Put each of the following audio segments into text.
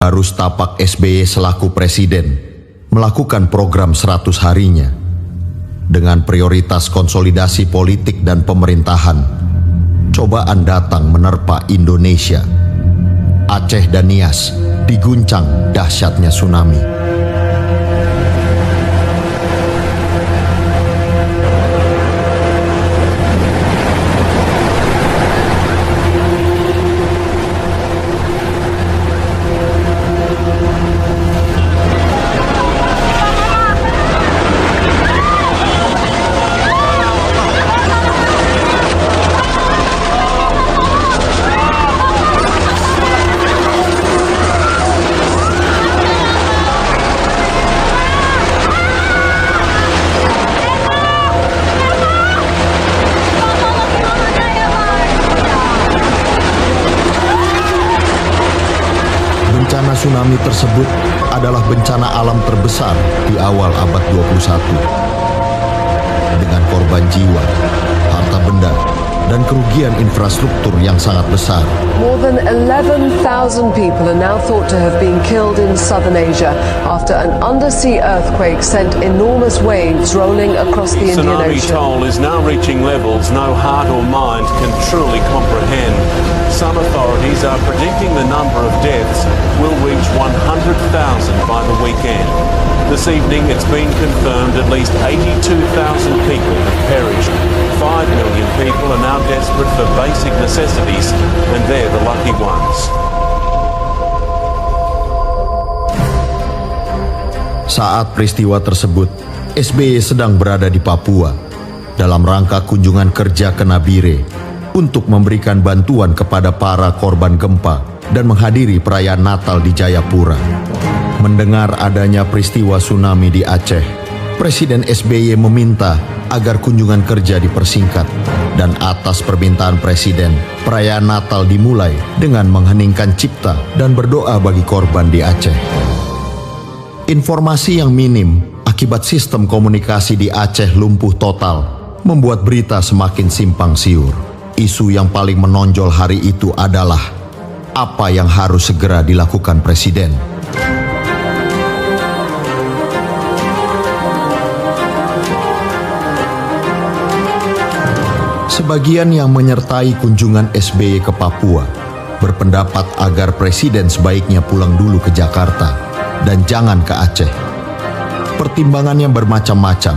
baru setapak SBY selaku presiden melakukan program 100 harinya dengan prioritas konsolidasi politik dan pemerintahan. Cobaan datang menerpa Indonesia. Aceh dan Nias diguncang dahsyatnya tsunami. Bencana tsunami tersebut adalah bencana alam terbesar di awal abad 21. Dengan korban jiwa, harta benda, dan kerugian infrastruktur yang sangat besar. More than 11,000 people are now thought to have been killed in southern Asia after an undersea earthquake sent enormous waves rolling across the Indian Tsunami Ocean. toll is now reaching levels no heart or mind can truly comprehend. Some authorities are predicting the number of deaths will reach 100,000 by the weekend. This evening it's been confirmed at least 82,000 people have perished. 5 million people are now desperate for basic necessities, and they're the lucky ones. Saat peristiwa tersebut, SBY sedang berada di Papua dalam rangka kunjungan kerja ke Nabire untuk memberikan bantuan kepada para korban gempa dan menghadiri perayaan Natal di Jayapura. Mendengar adanya peristiwa tsunami di Aceh, Presiden SBY meminta agar kunjungan kerja dipersingkat, dan atas permintaan Presiden, perayaan Natal dimulai dengan mengheningkan cipta dan berdoa bagi korban di Aceh. Informasi yang minim akibat sistem komunikasi di Aceh lumpuh total membuat berita semakin simpang siur. Isu yang paling menonjol hari itu adalah apa yang harus segera dilakukan Presiden. Sebagian yang menyertai kunjungan SBY ke Papua berpendapat agar Presiden sebaiknya pulang dulu ke Jakarta dan jangan ke Aceh. Pertimbangannya bermacam-macam.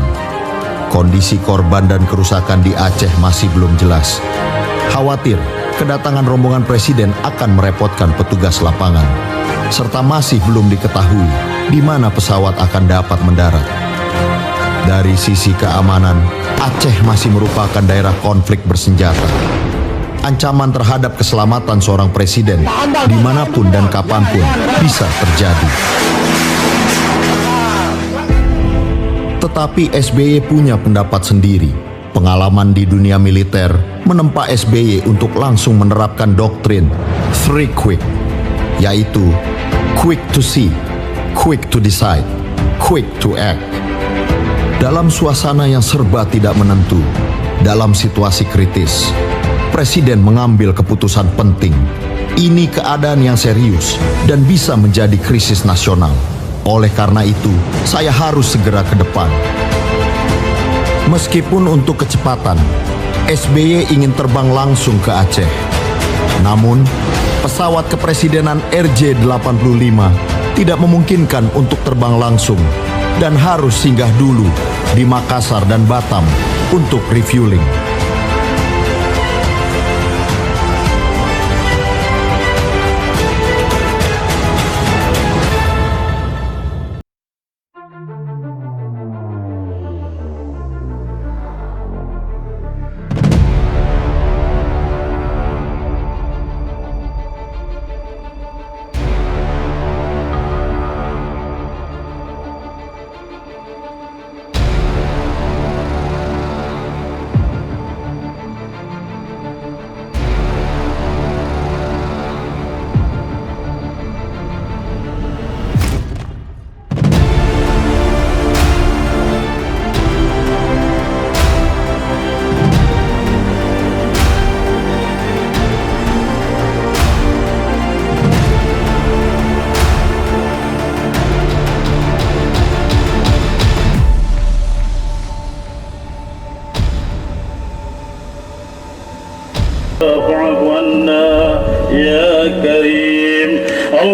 Kondisi korban dan kerusakan di Aceh masih belum jelas. Khawatir kedatangan rombongan Presiden akan merepotkan petugas lapangan, serta masih belum diketahui di mana pesawat akan dapat mendarat. Dari sisi keamanan, Aceh masih merupakan daerah konflik bersenjata. Ancaman terhadap keselamatan seorang presiden dimanapun dan kapanpun bisa terjadi. Tetapi SBY punya pendapat sendiri. Pengalaman di dunia militer menempa SBY untuk langsung menerapkan doktrin 3 quick, yaitu quick to see, quick to decide, quick to act. Dalam suasana yang serba tidak menentu, dalam situasi kritis, Presiden mengambil keputusan penting. Ini keadaan yang serius dan bisa menjadi krisis nasional. Oleh karena itu, saya harus segera ke depan. Meskipun untuk kecepatan, SBY ingin terbang langsung ke Aceh. Namun, pesawat kepresidenan RJ-85 tidak memungkinkan untuk terbang langsung dan harus singgah dulu di Makassar dan Batam untuk refueling.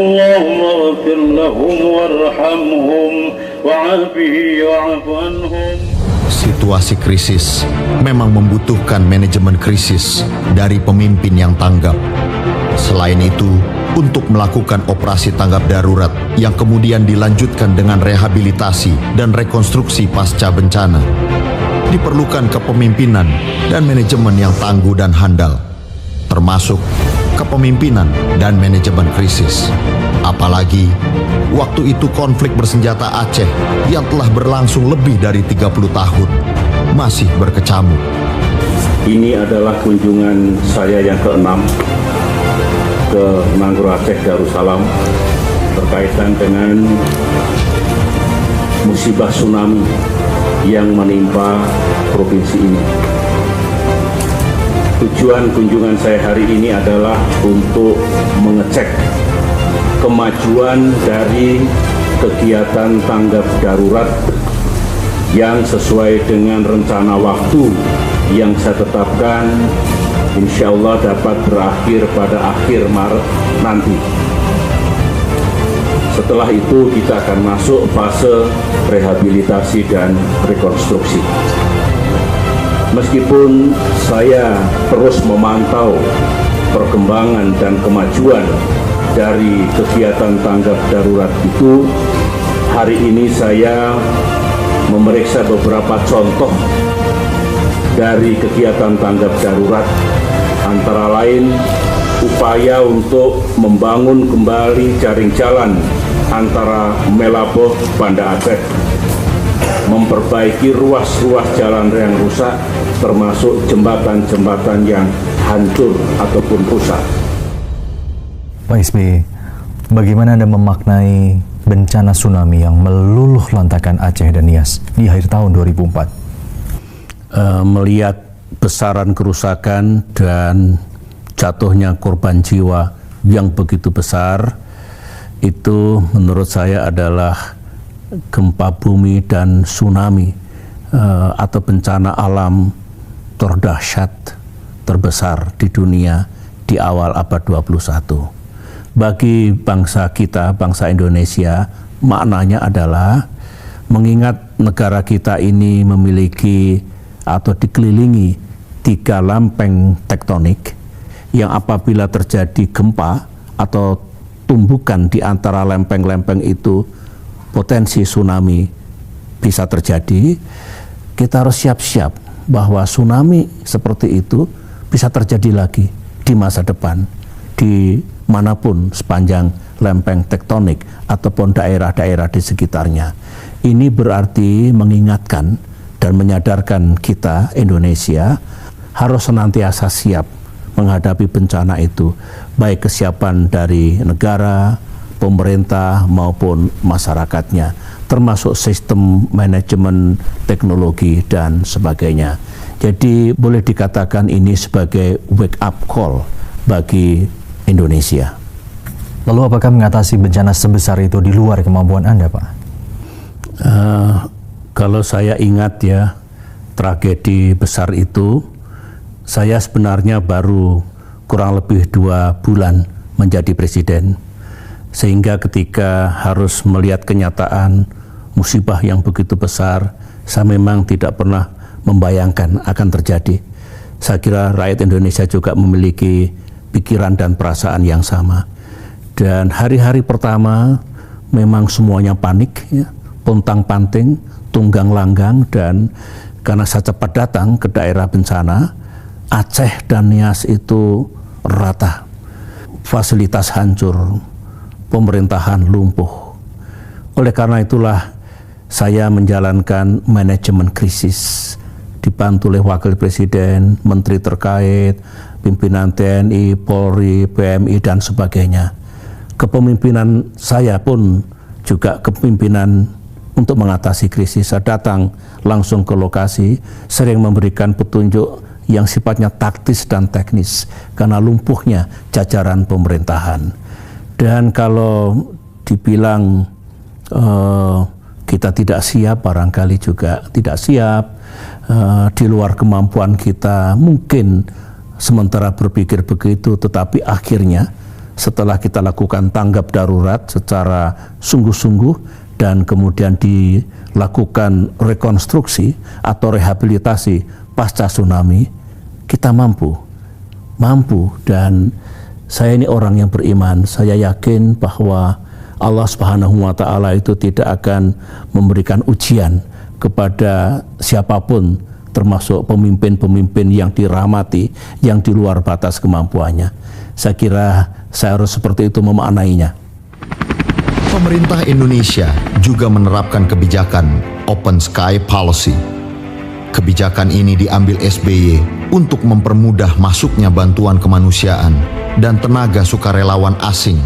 اللهم اغفر لهم وارحمهم وعافه واعف عنهم. Situasi krisis memang membutuhkan manajemen krisis dari pemimpin yang tanggap. Selain itu, untuk melakukan operasi tanggap darurat yang kemudian dilanjutkan dengan rehabilitasi dan rekonstruksi pasca bencana, diperlukan kepemimpinan dan manajemen yang tangguh dan handal, termasuk kepemimpinan dan manajemen krisis. Apalagi waktu itu konflik bersenjata Aceh yang telah berlangsung lebih dari 30 tahun masih berkecamuk. Ini adalah kunjungan saya yang ke-6 ke Nanggroe Aceh Darussalam berkaitan dengan musibah tsunami yang menimpa provinsi ini. Tujuan kunjungan saya hari ini adalah untuk mengecek kemajuan dari kegiatan tanggap darurat yang sesuai dengan rencana waktu yang saya tetapkan, insya Allah dapat berakhir pada akhir Maret nanti. Setelah itu kita akan masuk fase rehabilitasi dan rekonstruksi. Meskipun saya terus memantau perkembangan dan kemajuan dari kegiatan tanggap darurat itu, hari ini saya memeriksa beberapa contoh dari kegiatan tanggap darurat, antara lain upaya untuk membangun kembali jaring jalan antara Melaboh Banda Aceh, memperbaiki ruas-ruas jalan yang rusak, termasuk jembatan-jembatan yang hancur ataupun rusak. Pak SBY, bagaimana Anda memaknai bencana tsunami yang meluluh lantakan Aceh dan Nias di akhir tahun 2004? Melihat besaran kerusakan dan jatuhnya korban jiwa yang begitu besar, itu menurut saya adalah gempa bumi dan tsunami atau bencana alam terdahsyat, terbesar di dunia di awal abad 21. Bagi bangsa kita, bangsa Indonesia, maknanya adalah mengingat negara kita ini memiliki atau dikelilingi 3 lempeng tektonik yang apabila terjadi gempa atau tumbukan di antara lempeng-lempeng itu, potensi tsunami bisa terjadi. Kita harus siap-siap bahwa tsunami seperti itu bisa terjadi lagi di masa depan, di manapun sepanjang lempeng tektonik ataupun daerah-daerah di sekitarnya. Ini berarti mengingatkan dan menyadarkan kita Indonesia harus senantiasa siap menghadapi bencana itu, baik kesiapan dari negara, pemerintah maupun masyarakatnya, termasuk sistem manajemen teknologi dan sebagainya. Jadi boleh dikatakan ini sebagai wake up call bagi Indonesia. Lalu apakah mengatasi bencana sebesar itu di luar kemampuan Anda, Pak? Kalau saya ingat ya, tragedi besar itu, saya sebenarnya baru kurang lebih 2 bulan menjadi presiden. Sehingga ketika harus melihat kenyataan musibah yang begitu besar, saya memang tidak pernah membayangkan akan terjadi. Saya kira rakyat Indonesia juga memiliki pikiran dan perasaan yang sama. Dan hari-hari pertama memang semuanya panik, ya, pontang-panting, tunggang langgang, dan karena saya cepat datang ke daerah bencana, Aceh dan Nias itu rata, fasilitas hancur, pemerintahan lumpuh. Oleh karena itulah saya menjalankan manajemen krisis, dibantu oleh Wakil Presiden, Menteri terkait, pimpinan TNI, Polri, PMI, dan sebagainya. Kepemimpinan saya pun juga kepemimpinan untuk mengatasi krisis. Saya datang langsung ke lokasi, sering memberikan petunjuk yang sifatnya taktis dan teknis karena lumpuhnya jajaran pemerintahan. Dan kalau dibilang kita tidak siap, barangkali juga tidak siap, di luar kemampuan kita, mungkin sementara berpikir begitu, tetapi akhirnya setelah kita lakukan tanggap darurat secara sungguh-sungguh dan kemudian dilakukan rekonstruksi atau rehabilitasi pasca tsunami, kita mampu. Dan saya ini orang yang beriman, saya yakin bahwa Allah Subhanahu wa Ta'ala itu tidak akan memberikan ujian kepada siapapun, termasuk pemimpin-pemimpin yang dirahmati, yang di luar batas kemampuannya. Saya kira saya harus seperti itu memaknainya. Pemerintah Indonesia juga menerapkan kebijakan Open Sky Policy. Kebijakan ini diambil SBY untuk mempermudah masuknya bantuan kemanusiaan dan tenaga sukarelawan asing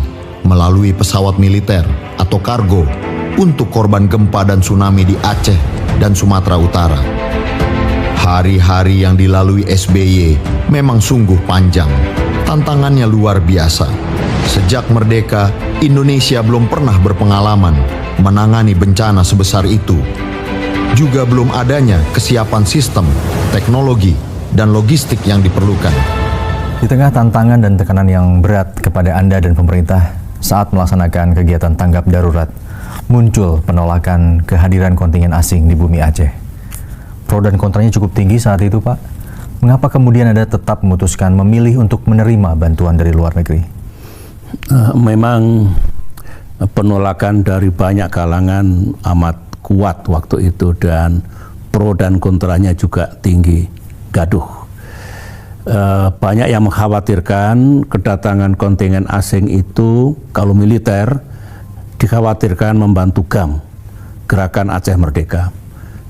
melalui pesawat militer atau kargo untuk korban gempa dan tsunami di Aceh dan Sumatera Utara. Hari-hari yang dilalui SBY memang sungguh panjang. Tantangannya luar biasa. Sejak merdeka, Indonesia belum pernah berpengalaman menangani bencana sebesar itu. Juga belum adanya kesiapan sistem, teknologi, dan logistik yang diperlukan. Di tengah tantangan dan tekanan yang berat kepada Anda dan pemerintah saat melaksanakan kegiatan tanggap darurat, muncul penolakan kehadiran kontingen asing di bumi Aceh. Pro dan kontranya cukup tinggi saat itu, Pak. Mengapa kemudian Anda tetap memutuskan memilih untuk menerima bantuan dari luar negeri? Memang penolakan dari banyak kalangan amat kuat waktu itu, dan pro dan kontranya juga tinggi, gaduh. Banyak yang mengkhawatirkan kedatangan kontingen asing itu, kalau militer, dikhawatirkan membantu GAM, Gerakan Aceh Merdeka.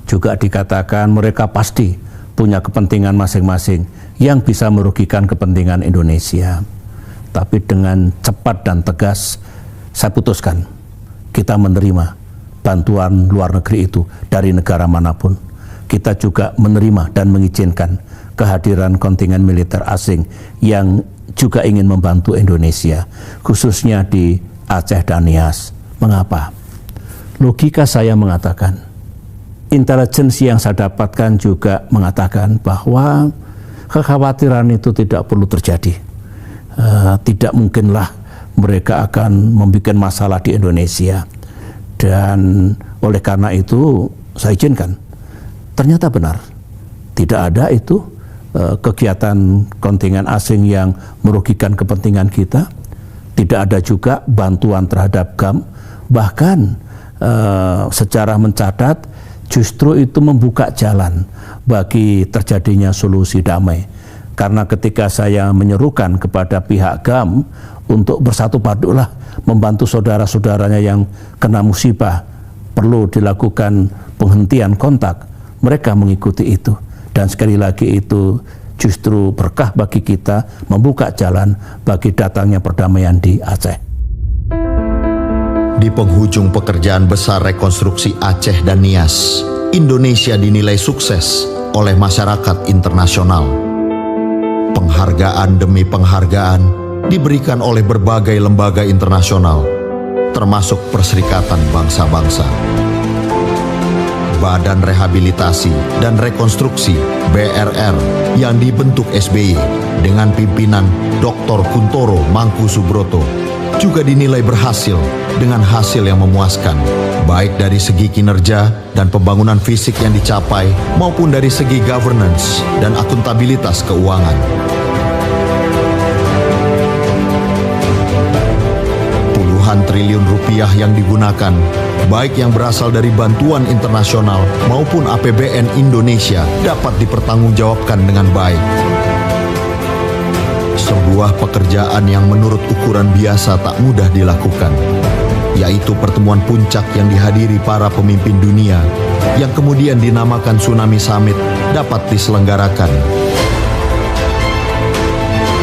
Juga dikatakan mereka pasti punya kepentingan masing-masing yang bisa merugikan kepentingan Indonesia. Tapi dengan cepat dan tegas, saya putuskan kita menerima bantuan luar negeri itu dari negara manapun. Kita juga menerima dan mengizinkan kehadiran kontingen militer asing yang juga ingin membantu Indonesia, khususnya di Aceh dan Nias. Mengapa? Logika saya mengatakan, intelijensi yang saya dapatkan juga mengatakan bahwa kekhawatiran itu tidak perlu terjadi. Tidak mungkinlah mereka akan membuat masalah di Indonesia. Dan oleh karena itu saya izinkan. Ternyata benar, tidak ada itu kegiatan kontingen asing yang merugikan kepentingan kita. Tidak ada juga bantuan terhadap GAM. Bahkan sejarah mencatat justru itu membuka jalan bagi terjadinya solusi damai. Karena ketika saya menyerukan kepada pihak GAM untuk bersatu padulah membantu saudara-saudaranya yang kena musibah, perlu dilakukan penghentian kontak, mereka mengikuti itu. Dan sekali lagi itu justru berkah bagi kita, membuka jalan bagi datangnya perdamaian di Aceh. Di penghujung pekerjaan besar rekonstruksi Aceh dan Nias, Indonesia dinilai sukses oleh masyarakat internasional. Penghargaan demi penghargaan diberikan oleh berbagai lembaga internasional, termasuk Perserikatan Bangsa-Bangsa. Badan Rehabilitasi dan Rekonstruksi BRR yang dibentuk SBY dengan pimpinan Dr. Kuntoro Mangkusubroto juga dinilai berhasil dengan hasil yang memuaskan, baik dari segi kinerja dan pembangunan fisik yang dicapai maupun dari segi governance dan akuntabilitas keuangan. Puluhan triliun rupiah yang digunakan, baik yang berasal dari bantuan internasional maupun APBN Indonesia, dapat dipertanggungjawabkan dengan baik. Sebuah pekerjaan yang menurut ukuran biasa tak mudah dilakukan, yaitu pertemuan puncak yang dihadiri para pemimpin dunia yang kemudian dinamakan Tsunami Summit dapat diselenggarakan.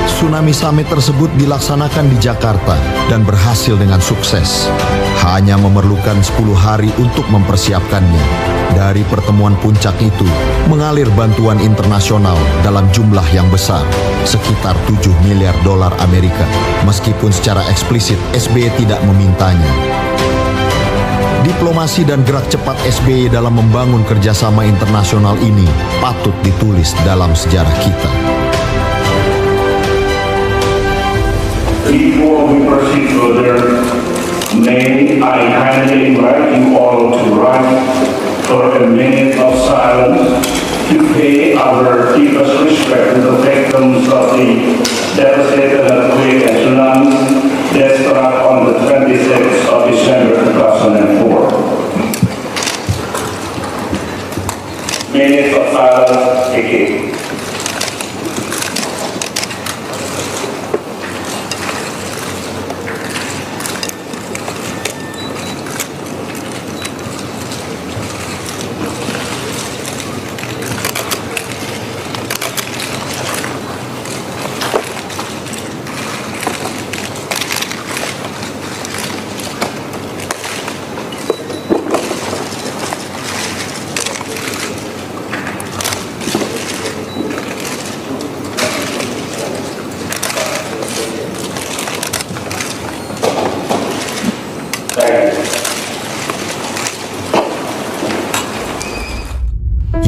Tsunami Summit tersebut dilaksanakan di Jakarta dan berhasil dengan sukses. Hanya memerlukan 10 hari untuk mempersiapkannya. Dari pertemuan puncak itu, mengalir bantuan internasional dalam jumlah yang besar, sekitar 7 miliar dolar Amerika, meskipun secara eksplisit SBY tidak memintanya. Diplomasi dan gerak cepat SBY dalam membangun kerjasama internasional ini patut ditulis dalam sejarah kita. People May I kindly invite you all to rise for a minute of silence to pay our deepest respect to the victims of the devastating earthquake and tsunami that struck on the 26th of December 2004. Minute of silence again.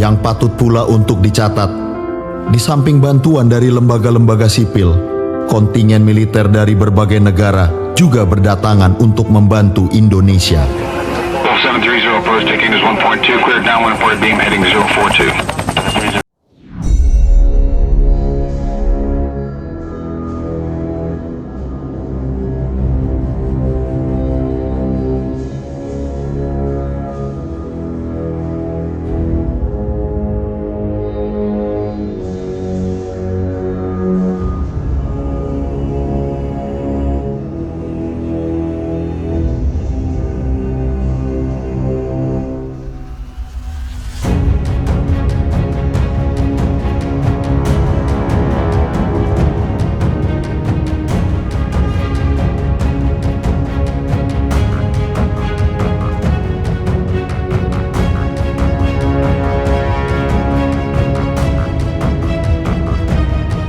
Yang patut pula untuk dicatat, di samping bantuan dari lembaga-lembaga sipil, kontingen militer dari berbagai negara juga berdatangan untuk membantu Indonesia. 730 approach, taking is 1.2, cleared downwind port beam heading 042.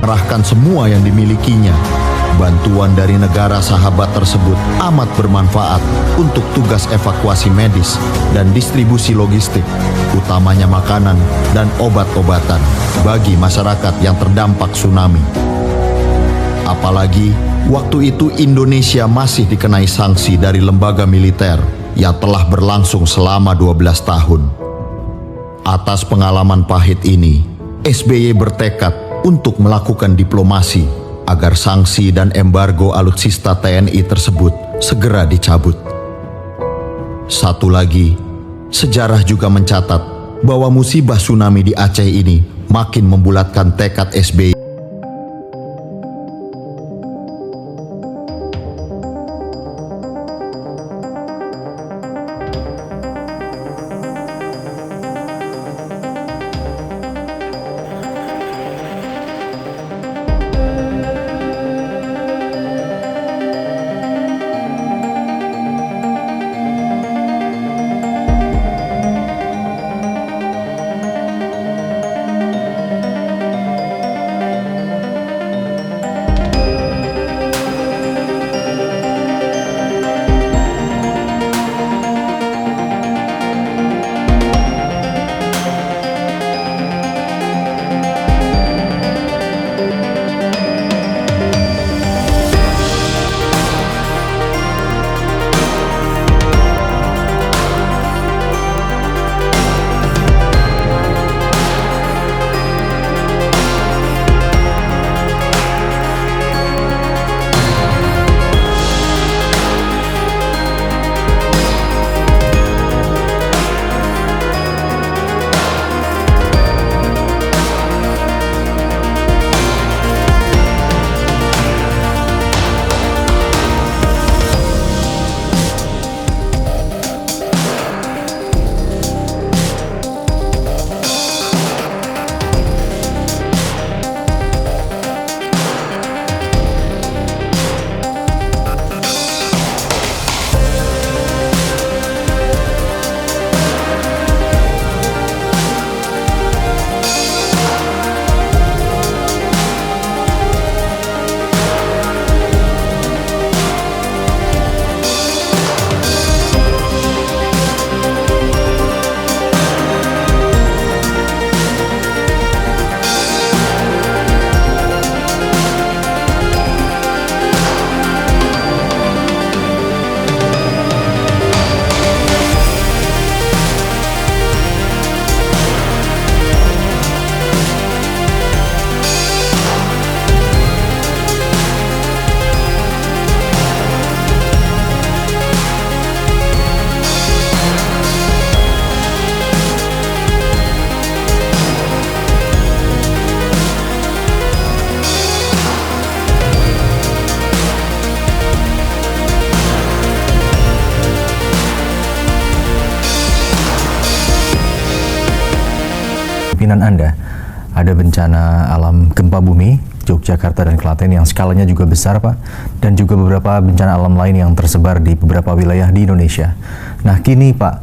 Mengerahkan semua yang dimilikinya. Bantuan dari negara sahabat tersebut amat bermanfaat untuk tugas evakuasi medis dan distribusi logistik, utamanya makanan dan obat-obatan bagi masyarakat yang terdampak tsunami. Apalagi waktu itu Indonesia masih dikenai sanksi dari lembaga militer yang telah berlangsung selama 12 tahun. Atas pengalaman pahit ini, SBY bertekad untuk melakukan diplomasi agar sanksi dan embargo alutsista TNI tersebut segera dicabut. Satu lagi, sejarah juga mencatat bahwa musibah tsunami di Aceh ini makin membulatkan tekad SBY. kepemimpinan Anda, ada bencana alam gempa bumi, Yogyakarta dan Klaten yang skalanya juga besar, Pak, dan juga beberapa bencana alam lain yang tersebar di beberapa wilayah di Indonesia. Nah, kini Pak,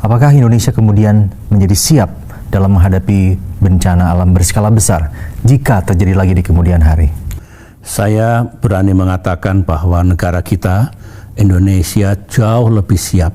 apakah Indonesia kemudian menjadi siap dalam menghadapi bencana alam berskala besar jika terjadi lagi di kemudian hari? Saya berani mengatakan bahwa negara kita, Indonesia, jauh lebih siap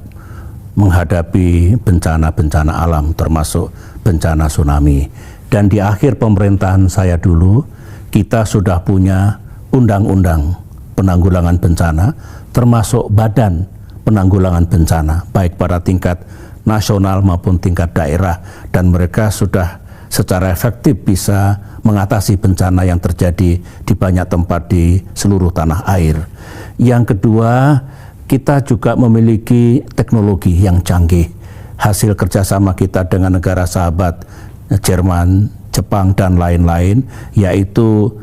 menghadapi bencana-bencana alam, termasuk bencana tsunami. Dan di akhir pemerintahan saya dulu, kita sudah punya undang-undang penanggulangan bencana, termasuk badan penanggulangan bencana, baik pada tingkat nasional maupun tingkat daerah, dan mereka sudah secara efektif bisa mengatasi bencana yang terjadi di banyak tempat di seluruh tanah air. Yang kedua, kita juga memiliki teknologi yang canggih. Hasil kerjasama kita dengan negara sahabat Jerman, Jepang, dan lain-lain, yaitu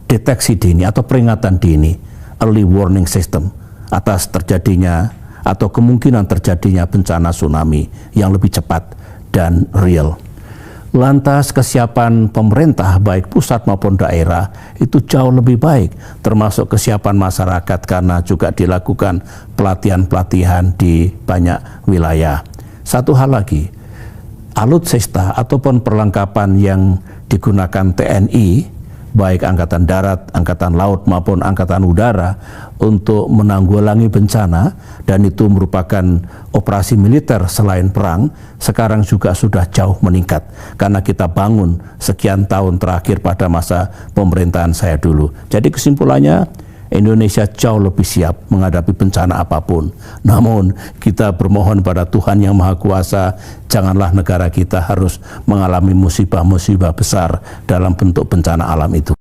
deteksi dini atau peringatan dini, early warning system, atas terjadinya atau kemungkinan terjadinya bencana tsunami yang lebih cepat dan real. Lantas kesiapan pemerintah baik pusat maupun daerah itu jauh lebih baik, termasuk kesiapan masyarakat karena juga dilakukan pelatihan-pelatihan di banyak wilayah. Satu hal lagi, alutsista ataupun perlengkapan yang digunakan TNI, baik Angkatan Darat, Angkatan Laut maupun Angkatan Udara untuk menanggulangi bencana, dan itu merupakan operasi militer selain perang, sekarang juga sudah jauh meningkat karena kita bangun sekian tahun terakhir pada masa pemerintahan saya dulu. Jadi kesimpulannya, Indonesia jauh lebih siap menghadapi bencana apapun. Namun kita bermohon pada Tuhan Yang Maha Kuasa, janganlah negara kita harus mengalami musibah-musibah besar dalam bentuk bencana alam itu.